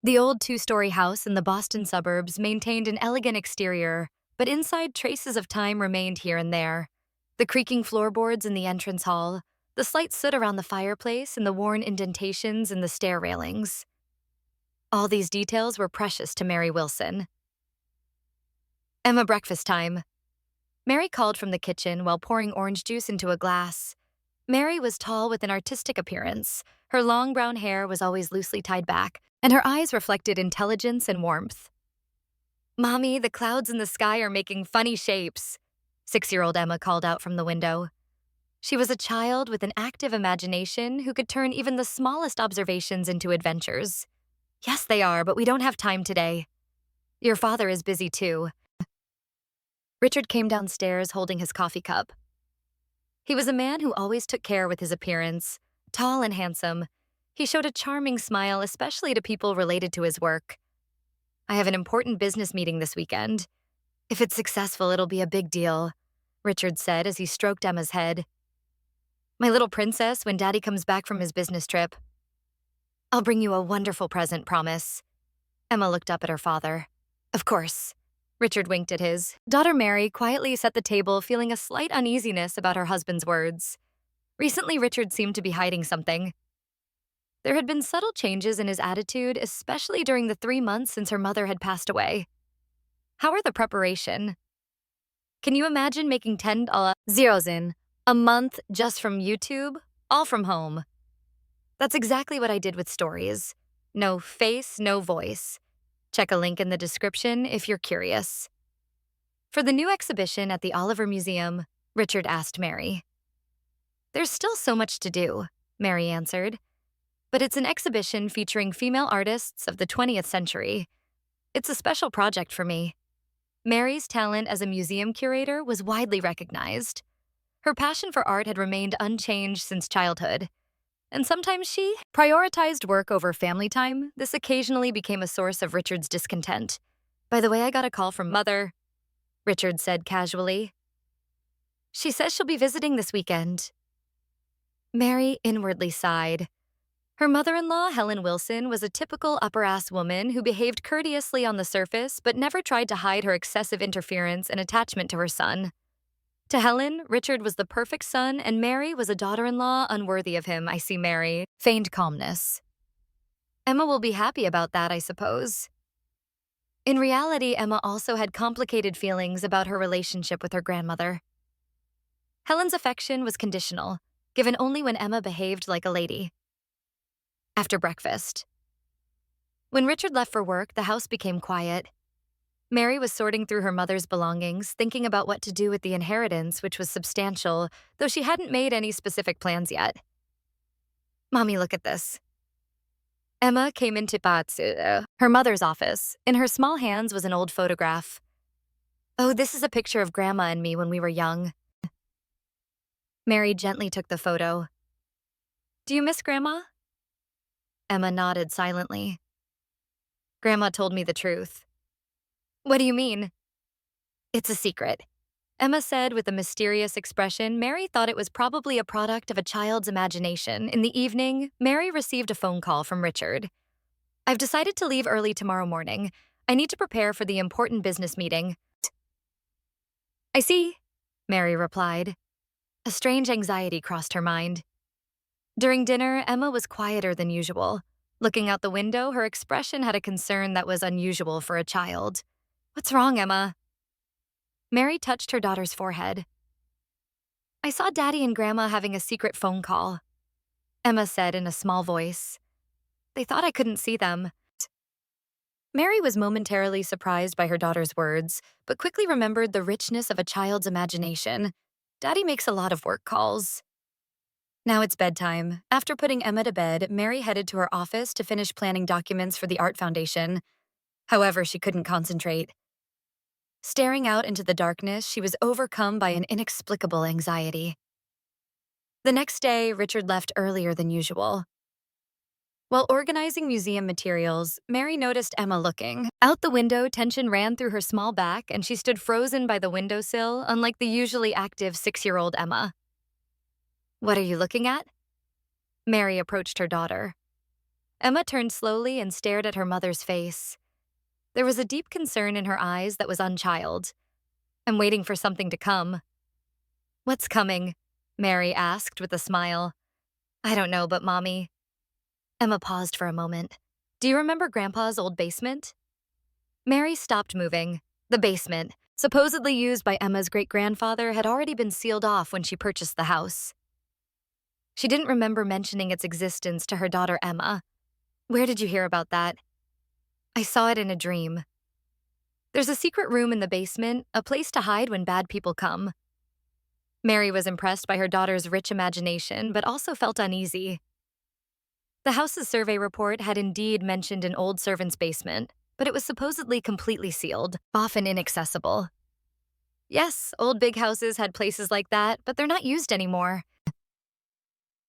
The old two-story house in the Boston suburbs maintained an elegant exterior, but inside traces of time remained here and there. The creaking floorboards in the entrance hall, the slight soot around the fireplace, and the worn indentations in the stair railings. All these details were precious to Mary Wilson. Emma, breakfast time. Mary called from the kitchen while pouring orange juice into a glass. Mary was tall with an artistic appearance. Her long brown hair was always loosely tied back, and her eyes reflected intelligence and warmth. "Mommy, the clouds in the sky are making funny shapes," 6-year-old Emma called out from the window. She was a child with an active imagination who could turn even the smallest observations into adventures. "Yes, they are, but we don't have time today. Your father is busy too." Richard came downstairs holding his coffee cup. He was a man who always took care with his appearance, tall and handsome. He showed a charming smile, especially to people related to his work. "I have an important business meeting this weekend. If it's successful, it'll be a big deal," Richard said as he stroked Emma's head. "My little princess, when Daddy comes back from his business trip, I'll bring you a wonderful present, promise." Emma looked up at her father. "Of course." Richard winked at his daughter. Mary quietly set the table, feeling a slight uneasiness about her husband's words. Recently, Richard seemed to be hiding something. There had been subtle changes in his attitude, especially during the 3 months since her mother had passed away. "How are the preparation? Can you imagine making 10 zeros in a month just from YouTube, all from home?" "That's exactly what I did with stories. No face, no voice. Check a link in the description if you're curious." "For the new exhibition at the Oliver Museum," Richard asked Mary. "There's still so much to do," Mary answered. "But it's an exhibition featuring female artists of the 20th century. It's a special project for me." Mary's talent as a museum curator was widely recognized. Her passion for art had remained unchanged since childhood. And sometimes she prioritized work over family time. This occasionally became a source of Richard's discontent. "By the way, I got a call from Mother," Richard said casually. "She says she'll be visiting this weekend." Mary inwardly sighed. Her mother-in-law, Helen Wilson, was a typical upper-ass woman who behaved courteously on the surface but never tried to hide her excessive interference and attachment to her son. To Helen, Richard was the perfect son, and Mary was a daughter-in-law unworthy of him. "I see, Mary," feigned calmness. "Emma will be happy about that, I suppose." In reality, Emma also had complicated feelings about her relationship with her grandmother. Helen's affection was conditional, given only when Emma behaved like a lady. After breakfast. When Richard left for work, the house became quiet. Mary was sorting through her mother's belongings, thinking about what to do with the inheritance, which was substantial, though she hadn't made any specific plans yet. "Mommy, look at this." Emma came into her mother's office. In her small hands was an old photograph. "Oh, this is a picture of Grandma and me when we were young." Mary gently took the photo. "Do you miss Grandma?" Emma nodded silently. "Grandma told me the truth." "What do you mean?" "It's a secret," Emma said with a mysterious expression. Mary thought it was probably a product of a child's imagination. In the evening, Mary received a phone call from Richard. "I've decided to leave early tomorrow morning. I need to prepare for the important business meeting." "I see," Mary replied. A strange anxiety crossed her mind. During dinner, Emma was quieter than usual. Looking out the window, her expression had a concern that was unusual for a child. "What's wrong, Emma?" Mary touched her daughter's forehead. "I saw Daddy and Grandma having a secret phone call," Emma said in a small voice. "They thought I couldn't see them." Mary was momentarily surprised by her daughter's words, but quickly remembered the richness of a child's imagination. "Daddy makes a lot of work calls." Now it's bedtime. After putting Emma to bed, Mary headed to her office to finish planning documents for the Art Foundation. However, she couldn't concentrate. Staring out into the darkness, she was overcome by an inexplicable anxiety. The next day, Richard left earlier than usual. While organizing museum materials, Mary noticed Emma looking. Out the window, tension ran through her small back, and she stood frozen by the windowsill, unlike the usually active 6-year-old Emma. "What are you looking at?" Mary approached her daughter. Emma turned slowly and stared at her mother's face. There was a deep concern in her eyes that was unchild. I'm waiting for something to come. What's coming? Mary asked with a smile. I don't know, but Mommy. Emma paused for a moment. Do you remember Grandpa's old basement? Mary stopped moving. The basement, supposedly used by Emma's great-grandfather, had already been sealed off when she purchased the house. She didn't remember mentioning its existence to her daughter Emma. Where did you hear about that? I saw it in a dream. There's a secret room in the basement, a place to hide when bad people come. Mary was impressed by her daughter's rich imagination, but also felt uneasy. The house's survey report had indeed mentioned an old servant's basement, but it was supposedly completely sealed, often inaccessible. Yes, old big houses had places like that, but they're not used anymore.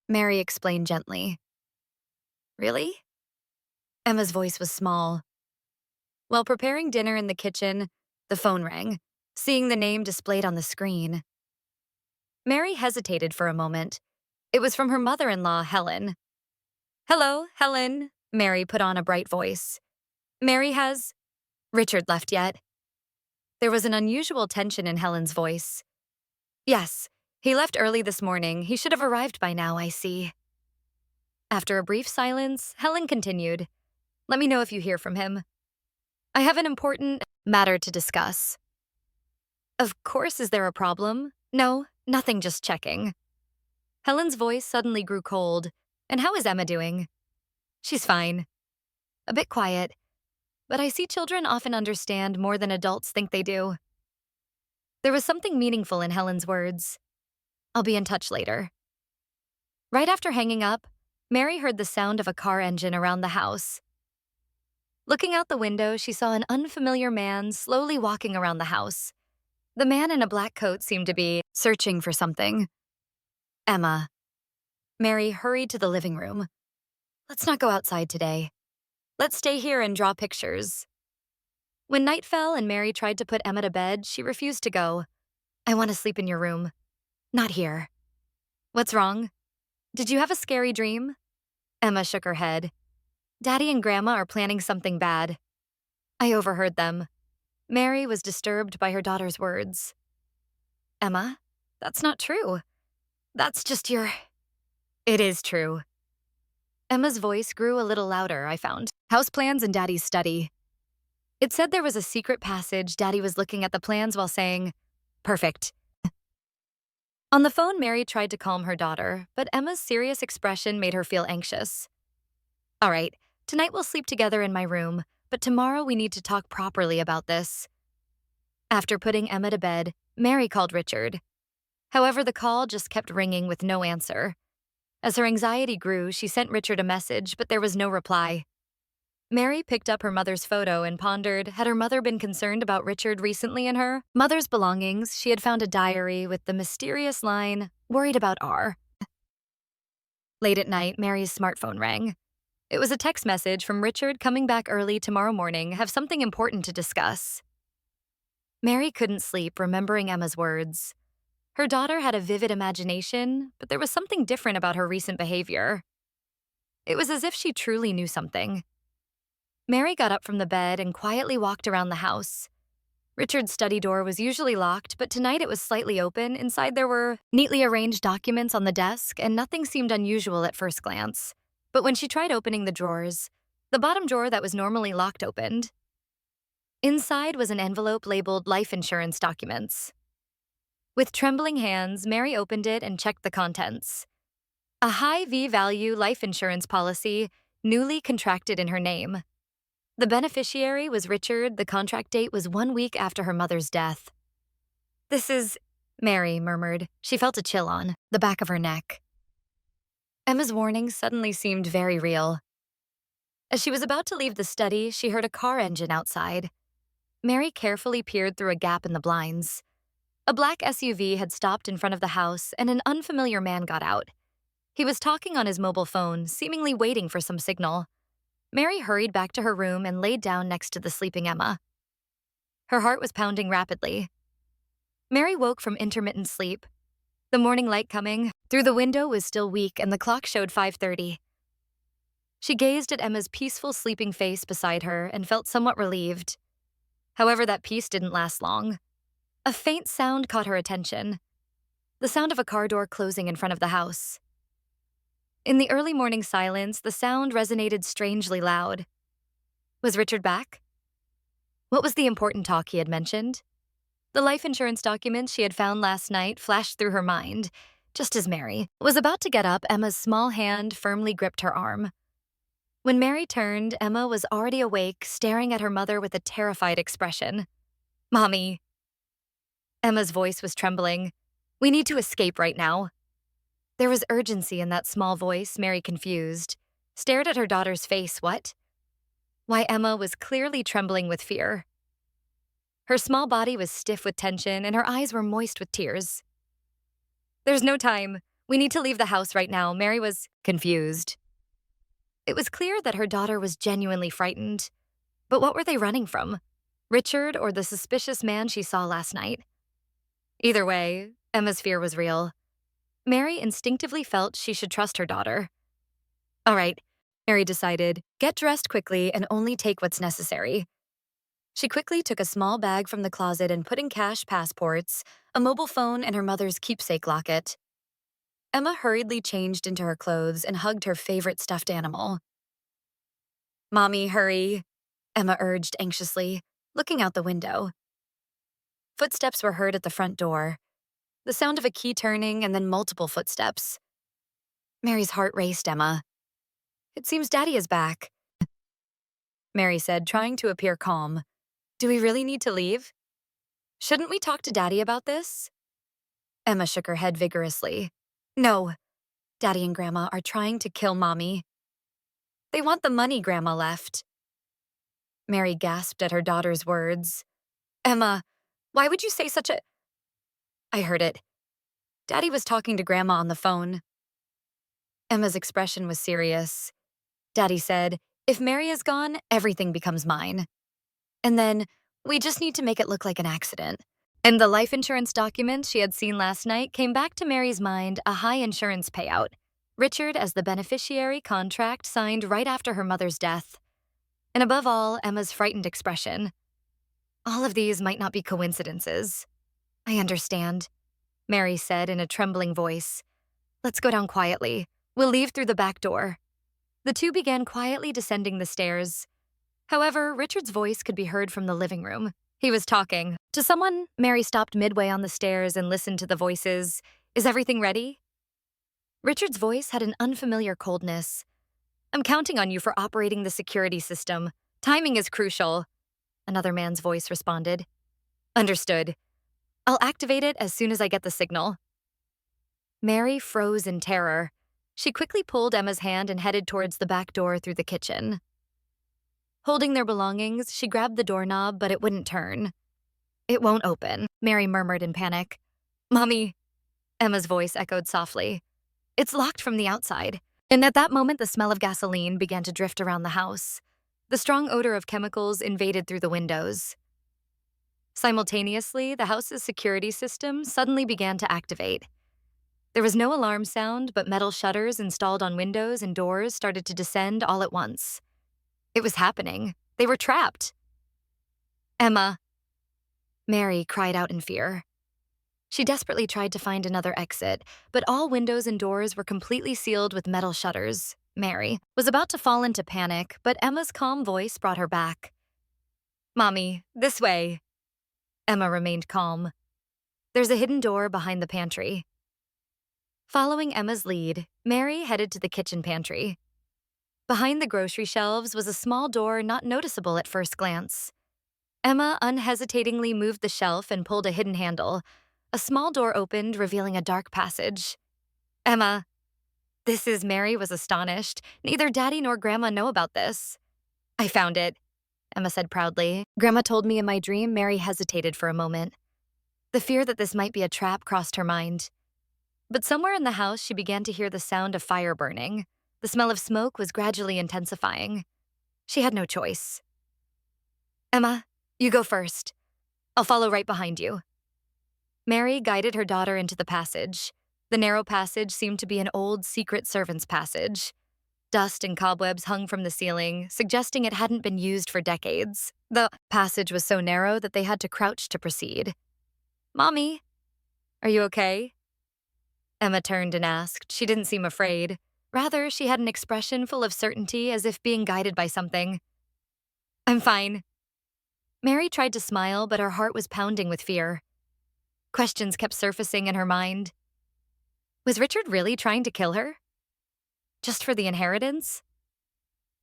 Mary explained gently. Really? Emma's voice was small. While preparing dinner in the kitchen, the phone rang, seeing the name displayed on the screen. Mary hesitated for a moment. It was from her mother-in-law, Helen. Hello, Helen, Mary put on a bright voice. Mary has... Richard left yet? There was an unusual tension in Helen's voice. Yes, he left early this morning. He should have arrived by now, I see. After a brief silence, Helen continued. Let me know if you hear from him. I have an important matter to discuss. Of course, is there a problem? No, nothing, just checking. Helen's voice suddenly grew cold. And how is Emma doing? She's fine. A bit quiet. But I see children often understand more than adults think they do. There was something meaningful in Helen's words. I'll be in touch later. Right after hanging up, Mary heard the sound of a car engine around the house. Looking out the window, she saw an unfamiliar man slowly walking around the house. The man in a black coat seemed to be searching for something. Emma. Mary hurried to the living room. Let's not go outside today. Let's stay here and draw pictures. When night fell and Mary tried to put Emma to bed, she refused to go. I want to sleep in your room. Not here. What's wrong? Did you have a scary dream? Emma shook her head. Daddy and Grandma are planning something bad. I overheard them. Mary was disturbed by her daughter's words. Emma, that's not true. That's just your... It is true. Emma's voice grew a little louder, I found. House plans in Daddy's study. It said there was a secret passage. Daddy was looking at the plans while saying, perfect. On the phone, Mary tried to calm her daughter, but Emma's serious expression made her feel anxious. All right, tonight we'll sleep together in my room, but tomorrow we need to talk properly about this. After putting Emma to bed, Mary called Richard. However, the call just kept ringing with no answer. As her anxiety grew, she sent Richard a message, but there was no reply. Mary picked up her mother's photo and pondered, had her mother been concerned about Richard recently in her mother's belongings? She had found a diary with the mysterious line, worried about R. Late at night, Mary's smartphone rang. It was a text message from Richard coming back early tomorrow morning, have something important to discuss. Mary couldn't sleep, remembering Emma's words. Her daughter had a vivid imagination, but there was something different about her recent behavior. It was as if she truly knew something. Mary got up from the bed and quietly walked around the house. Richard's study door was usually locked, but tonight it was slightly open. Inside there were neatly arranged documents on the desk, and nothing seemed unusual at first glance. But when she tried opening the drawers, the bottom drawer that was normally locked opened. Inside was an envelope labeled life insurance documents. With trembling hands, Mary opened it and checked the contents. A high V-value life insurance policy, newly contracted in her name. The beneficiary was Richard. The contract date was 1 week after her mother's death. This is... Mary murmured. She felt a chill on the back of her neck. Emma's warning suddenly seemed very real. As she was about to leave the study, she heard a car engine outside. Mary carefully peered through a gap in the blinds. A black SUV had stopped in front of the house, and an unfamiliar man got out. He was talking on his mobile phone, seemingly waiting for some signal. Mary hurried back to her room and laid down next to the sleeping Emma. Her heart was pounding rapidly. Mary woke from intermittent sleep. The morning light coming through the window was still weak, and the clock showed 5:30. She gazed at Emma's peaceful sleeping face beside her and felt somewhat relieved. However, that peace didn't last long. A faint sound caught her attention, the sound of a car door closing in front of the house. In the early morning silence, the sound resonated strangely loud. Was Richard back? What was the important talk he had mentioned? The life insurance documents she had found last night flashed through her mind. Just as Mary was about to get up, Emma's small hand firmly gripped her arm. When Mary turned, Emma was already awake, staring at her mother with a terrified expression. "Mommy." Emma's voice was trembling. "We need to escape right now." There was urgency in that small voice, Mary confused. Stared at her daughter's face, what? Why, Emma was clearly trembling with fear. Her small body was stiff with tension, and her eyes were moist with tears. "There's no time. We need to leave the house right now." Mary was confused. It was clear that her daughter was genuinely frightened. But what were they running from? Richard or the suspicious man she saw last night? Either way, Emma's fear was real. Mary instinctively felt she should trust her daughter. "All right," Mary decided, "get dressed quickly and only take what's necessary." She quickly took a small bag from the closet and put in cash, passports, a mobile phone, and her mother's keepsake locket. Emma hurriedly changed into her clothes and hugged her favorite stuffed animal. "Mommy, hurry," Emma urged anxiously, looking out the window. Footsteps were heard at the front door, the sound of a key turning and then multiple footsteps. Mary's heart raced. Emma. "It seems Daddy is back," Mary said, trying to appear calm. "Do we really need to leave? Shouldn't we talk to Daddy about this?" Emma shook her head vigorously. "No. Daddy and Grandma are trying to kill Mommy. They want the money Grandma left." Mary gasped at her daughter's words. "Emma, why would you say such a—" "I heard it. Daddy was talking to Grandma on the phone." Emma's expression was serious. "Daddy said, if Mary is gone, everything becomes mine. And then, we just need to make it look like an accident." And the life insurance documents she had seen last night came back to Mary's mind a high insurance payout, Richard as the beneficiary contract signed right after her mother's death. And above all, Emma's frightened expression. "All of these might not be coincidences." "I understand," Mary said in a trembling voice. "Let's go down quietly. We'll leave through the back door." The two began quietly descending the stairs. However, Richard's voice could be heard from the living room. He was talking to someone. Mary stopped midway on the stairs and listened to the voices. "Is everything ready?" Richard's voice had an unfamiliar coldness. "I'm counting on you for operating the security system. Timing is crucial," another man's voice responded. "Understood. I'll activate it as soon as I get the signal." Mary froze in terror. She quickly pulled Emma's hand and headed towards the back door through the kitchen. Holding their belongings, she grabbed the doorknob, but it wouldn't turn. "It won't open," Mary murmured in panic. "Mommy," Emma's voice echoed softly. "It's locked from the outside." And at that moment, the smell of gasoline began to drift around the house. The strong odor of chemicals invaded through the windows. Simultaneously, the house's security system suddenly began to activate. There was no alarm sound, but metal shutters installed on windows and doors started to descend all at once. It was happening. They were trapped. "Emma," Mary cried out in fear. She desperately tried to find another exit, but all windows and doors were completely sealed with metal shutters. Mary was about to fall into panic, but Emma's calm voice brought her back. "Mommy, this way." Emma remained calm. "There's a hidden door behind the pantry." Following Emma's lead, Mary headed to the kitchen pantry. Behind the grocery shelves was a small door not noticeable at first glance. Emma unhesitatingly moved the shelf and pulled a hidden handle. A small door opened, revealing a dark passage. "Emma." Mary was astonished. "Neither Daddy nor Grandma know about this." "I found it," Emma said proudly. "Grandma told me in my dream." Mary hesitated for a moment. The fear that this might be a trap crossed her mind. But somewhere in the house, she began to hear the sound of fire burning. The smell of smoke was gradually intensifying. She had no choice. "Emma, you go first. I'll follow right behind you." Mary guided her daughter into the passage. The narrow passage seemed to be an old secret servant's passage. Dust and cobwebs hung from the ceiling, suggesting it hadn't been used for decades. The passage was so narrow that they had to crouch to proceed. Mommy, are you okay? Emma turned and asked. She didn't seem afraid. Rather, she had an expression full of certainty, as if being guided by something. I'm fine. Mary tried to smile, but her heart was pounding with fear. Questions kept surfacing in her mind. Was Richard really trying to kill her? Just for the inheritance?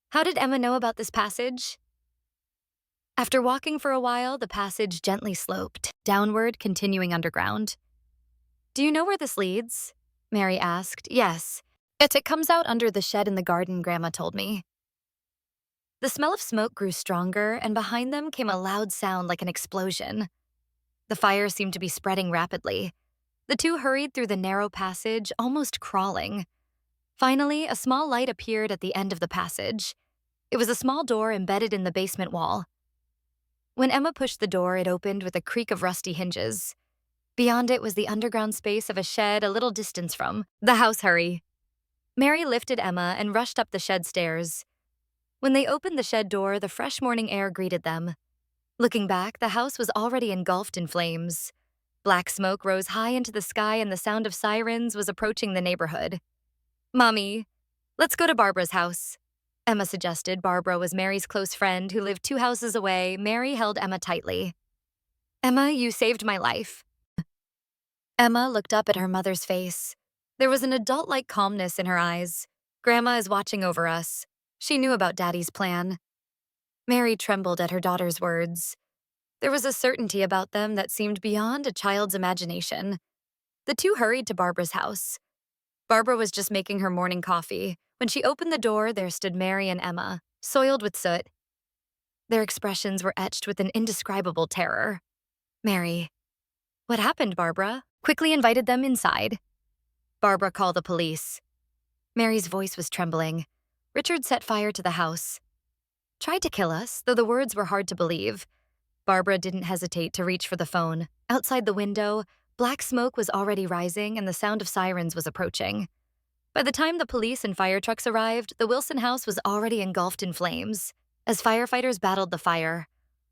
How did Emma know about this passage? After walking for a while, the passage gently sloped, downward, continuing underground. Do you know where this leads? Mary asked. Yes. It comes out under the shed in the garden, Grandma told me. The smell of smoke grew stronger, and behind them came a loud sound like an explosion. The fire seemed to be spreading rapidly. The two hurried through the narrow passage, almost crawling. Finally, a small light appeared at the end of the passage. It was a small door embedded in the basement wall. When Emma pushed the door, it opened with a creak of rusty hinges. Beyond it was the underground space of a shed a little distance from the house. Hurry. Mary lifted Emma and rushed up the shed stairs. When they opened the shed door, the fresh morning air greeted them. Looking back, the house was already engulfed in flames. Black smoke rose high into the sky, and the sound of sirens was approaching the neighborhood. Mommy, let's go to Barbara's house, Emma suggested. Barbara was Mary's close friend who lived 2 houses away. Mary held Emma tightly. Emma, you saved my life. Emma looked up at her mother's face. There was an adult-like calmness in her eyes. Grandma is watching over us. She knew about Daddy's plan. Mary trembled at her daughter's words. There was a certainty about them that seemed beyond a child's imagination. The two hurried to Barbara's house. Barbara was just making her morning coffee. When she opened the door, there stood Mary and Emma, soiled with soot. Their expressions were etched with an indescribable terror. Mary. What happened, Barbara? Quickly invited them inside. Barbara called the police. Mary's voice was trembling. Richard set fire to the house. Tried to kill us, though the words were hard to believe. Barbara didn't hesitate to reach for the phone. Outside the window, black smoke was already rising and the sound of sirens was approaching. By the time the police and fire trucks arrived, the Wilson house was already engulfed in flames. As firefighters battled the fire,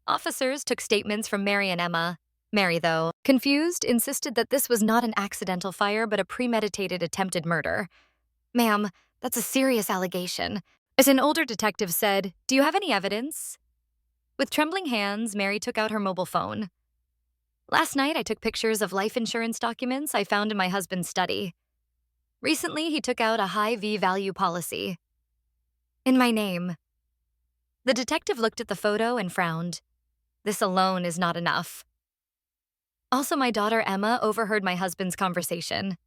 officers took statements from Mary and Emma. Mary, though, confused, insisted that this was not an accidental fire but a premeditated attempted murder. Ma'am, that's a serious allegation. As an older detective said, do you have any evidence? With trembling hands, Mary took out her mobile phone. Last night, I took pictures of life insurance documents I found in my husband's study. Recently, he took out a high V-value policy. In my name. The detective looked at the photo and frowned. This alone is not enough. Also, my daughter Emma overheard my husband's conversation.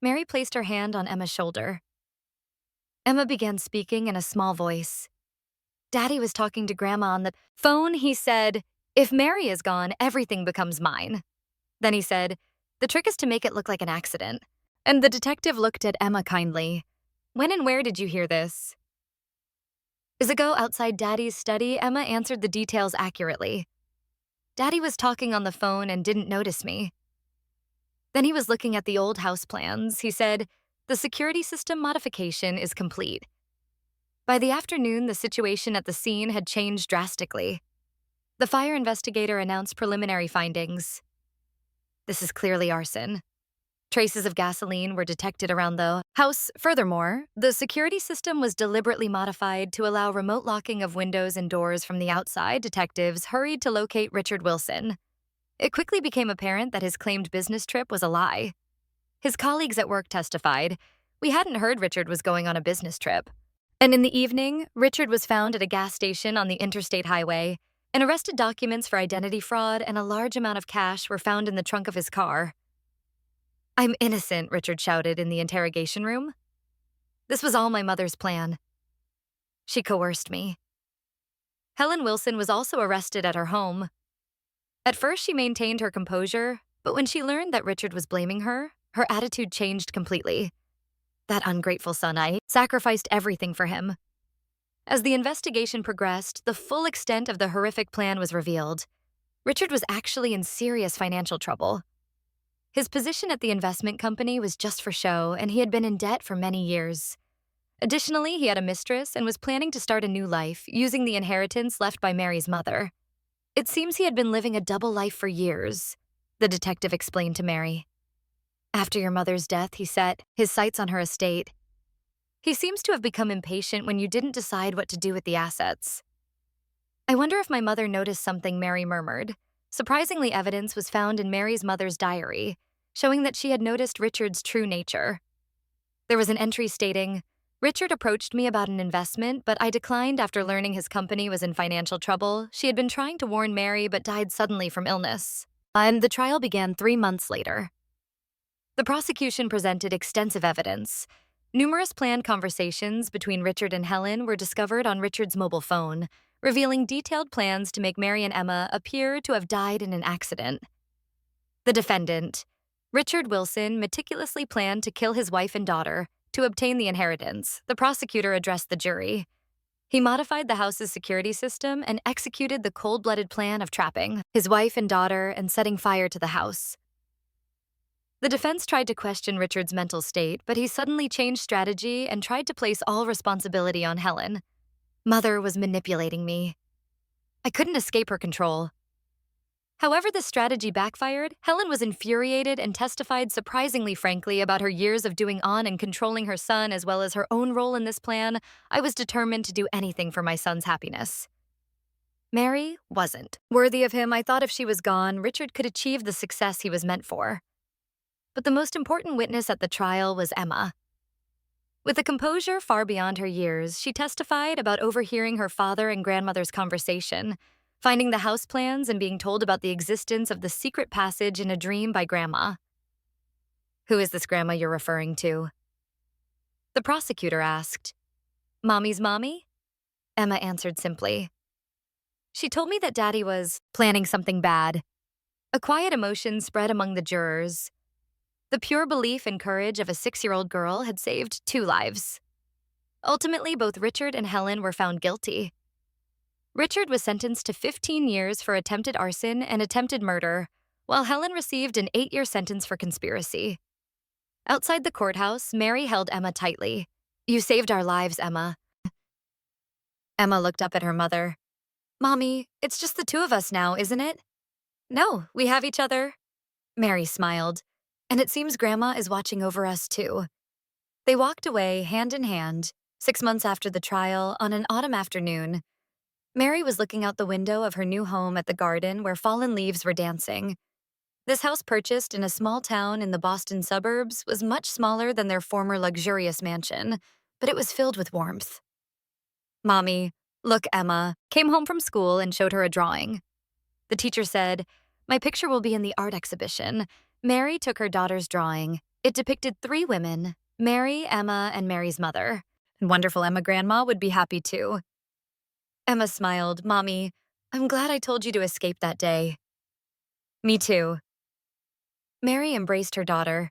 Mary placed her hand on Emma's shoulder. Emma began speaking in a small voice. Daddy was talking to Grandma on the phone. He said, if Mary is gone, everything becomes mine. Then he said, the trick is to make it look like an accident. And the detective looked at Emma kindly. When and where did you hear this? Is it go outside Daddy's study? Emma answered the details accurately. Daddy was talking on the phone and didn't notice me. Then he was looking at the old house plans. He said, the security system modification is complete. By the afternoon, the situation at the scene had changed drastically. The fire investigator announced preliminary findings. This is clearly arson. Traces of gasoline were detected around the house. Furthermore, the security system was deliberately modified to allow remote locking of windows and doors from the outside. Detectives hurried to locate Richard Wilson. It quickly became apparent that his claimed business trip was a lie. His colleagues at work testified, we hadn't heard Richard was going on a business trip. And in the evening, Richard was found at a gas station on the interstate highway, and arrested documents for identity fraud and a large amount of cash were found in the trunk of his car. I'm innocent, Richard shouted in the interrogation room. This was all my mother's plan. She coerced me. Helen Wilson was also arrested at her home. At first, she maintained her composure, but when she learned that Richard was blaming her, her attitude changed completely. That ungrateful son, I sacrificed everything for him. As the investigation progressed, the full extent of the horrific plan was revealed. Richard was actually in serious financial trouble. His position at the investment company was just for show, and he had been in debt for many years. Additionally, he had a mistress and was planning to start a new life using the inheritance left by Mary's mother. It seems he had been living a double life for years, the detective explained to Mary. After your mother's death, he set his sights on her estate. He seems to have become impatient when you didn't decide what to do with the assets. I wonder if my mother noticed something, Mary murmured. Surprisingly, evidence was found in Mary's mother's diary, showing that she had noticed Richard's true nature. There was an entry stating, Richard approached me about an investment, but I declined after learning his company was in financial trouble. She had been trying to warn Mary, but died suddenly from illness. And the trial began 3 months later. The prosecution presented extensive evidence. Numerous planned conversations between Richard and Helen were discovered on Richard's mobile phone, revealing detailed plans to make Mary and Emma appear to have died in an accident. The defendant, Richard Wilson, meticulously planned to kill his wife and daughter to obtain the inheritance. The prosecutor addressed the jury. He modified the house's security system and executed the cold-blooded plan of trapping his wife and daughter and setting fire to the house. The defense tried to question Richard's mental state, but he suddenly changed strategy and tried to place all responsibility on Helen. Mother was manipulating me. I couldn't escape her control. However, this strategy backfired. Helen was infuriated and testified surprisingly frankly about her years of doing on and controlling her son as well as her own role in this plan. I was determined to do anything for my son's happiness. Mary wasn't. Worthy of him, I thought if she was gone, Richard could achieve the success he was meant for. But the most important witness at the trial was Emma. With a composure far beyond her years, she testified about overhearing her father and grandmother's conversation, finding the house plans and being told about the existence of the secret passage in a dream by Grandma. Who is this Grandma you're referring to? The prosecutor asked. Mommy's mommy? Emma answered simply. She told me that Daddy was planning something bad. A quiet emotion spread among the jurors. The pure belief and courage of a 6-year-old girl had saved 2 lives. Ultimately, both Richard and Helen were found guilty. Richard was sentenced to 15 years for attempted arson and attempted murder, while Helen received an 8-year sentence for conspiracy. Outside the courthouse, Mary held Emma tightly. You saved our lives, Emma. Emma looked up at her mother. Mommy, it's just the 2 of us now, isn't it? No, we have each other. Mary smiled. And it seems Grandma is watching over us too. They walked away hand in hand, 6 months after the trial, on an autumn afternoon. Mary was looking out the window of her new home at the garden where fallen leaves were dancing. This house, purchased in a small town in the Boston suburbs, was much smaller than their former luxurious mansion, but it was filled with warmth. Mommy, look, Emma, came home from school and showed her a drawing. The teacher said, my picture will be in the art exhibition. Mary took her daughter's drawing. It depicted 3 women, Mary, Emma, and Mary's mother. And wonderful Emma Grandma would be happy too. Emma smiled. Mommy, I'm glad I told you to escape that day. Me too. Mary embraced her daughter.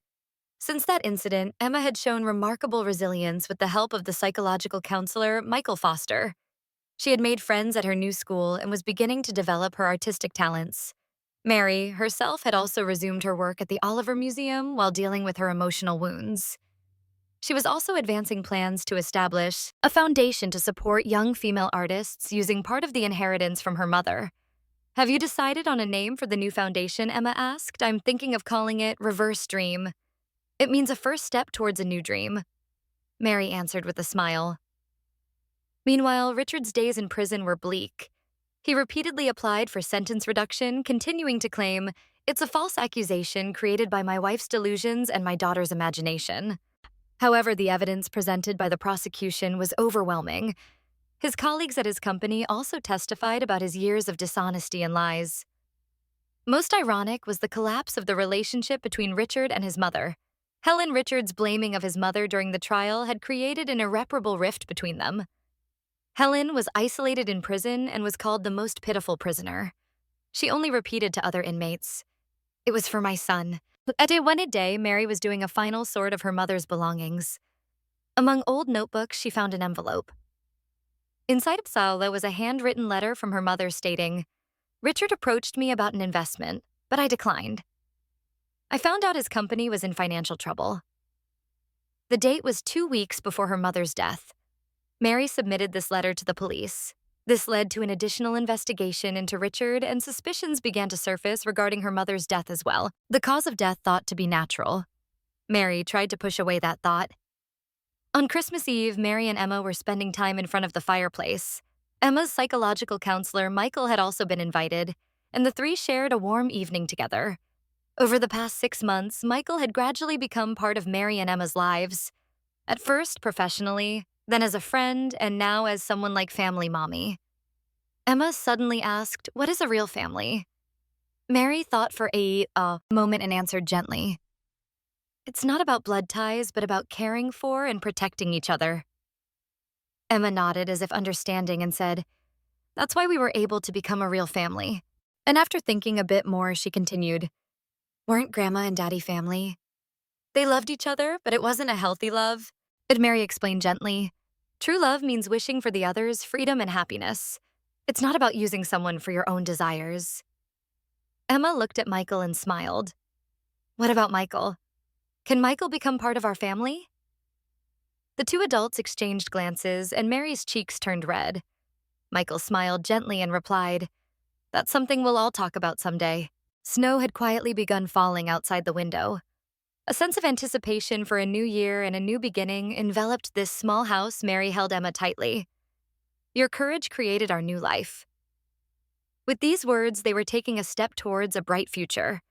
Since that incident, Emma had shown remarkable resilience with the help of the psychological counselor, Michael Foster. She had made friends at her new school and was beginning to develop her artistic talents. Mary, herself, had also resumed her work at the Oliver Museum while dealing with her emotional wounds. She was also advancing plans to establish a foundation to support young female artists using part of the inheritance from her mother. Have you decided on a name for the new foundation? Emma asked. I'm thinking of calling it Reverse Dream. It means a first step towards a new dream. Mary answered with a smile. Meanwhile, Richard's days in prison were bleak. He repeatedly applied for sentence reduction, continuing to claim, it's a false accusation created by my wife's delusions and my daughter's imagination. However, the evidence presented by the prosecution was overwhelming. His colleagues at his company also testified about his years of dishonesty and lies. Most ironic was the collapse of the relationship between Richard and his mother. Helen Richards' blaming of his mother during the trial had created an irreparable rift between them. Helen was isolated in prison and was called the most pitiful prisoner. She only repeated to other inmates, it was for my son. One day, Mary was doing a final sort of her mother's belongings. Among old notebooks, she found an envelope. Inside of Saula was a handwritten letter from her mother stating, Richard approached me about an investment, but I declined. I found out his company was in financial trouble. The date was 2 weeks before her mother's death. Mary submitted this letter to the police. This led to an additional investigation into Richard, and suspicions began to surface regarding her mother's death as well. The cause of death thought to be natural. Mary tried to push away that thought. On Christmas Eve, Mary and Emma were spending time in front of the fireplace. Emma's psychological counselor, Michael, had also been invited, and the three shared a warm evening together. Over the past 6 months, Michael had gradually become part of Mary and Emma's lives. At first professionally, then as a friend, and now as someone like family mommy. Emma suddenly asked, "What is a real family?" Mary thought for a moment and answered gently, "It's not about blood ties, but about caring for and protecting each other." Emma nodded as if understanding and said, "That's why we were able to become a real family." And after thinking a bit more, she continued, "Weren't Grandma and Daddy family? They loved each other, but it wasn't a healthy love." And Mary explained gently, "True love means wishing for the other's freedom and happiness. It's not about using someone for your own desires." Emma looked at Michael and smiled. "What about Michael? Can Michael become part of our family?" The two adults exchanged glances, and Mary's cheeks turned red. Michael smiled gently and replied, "That's something we'll all talk about someday." Snow had quietly begun falling outside the window. A sense of anticipation for a new year and a new beginning enveloped this small house. Mary held Emma tightly. "Your courage created our new life." With these words, they were taking a step towards a bright future.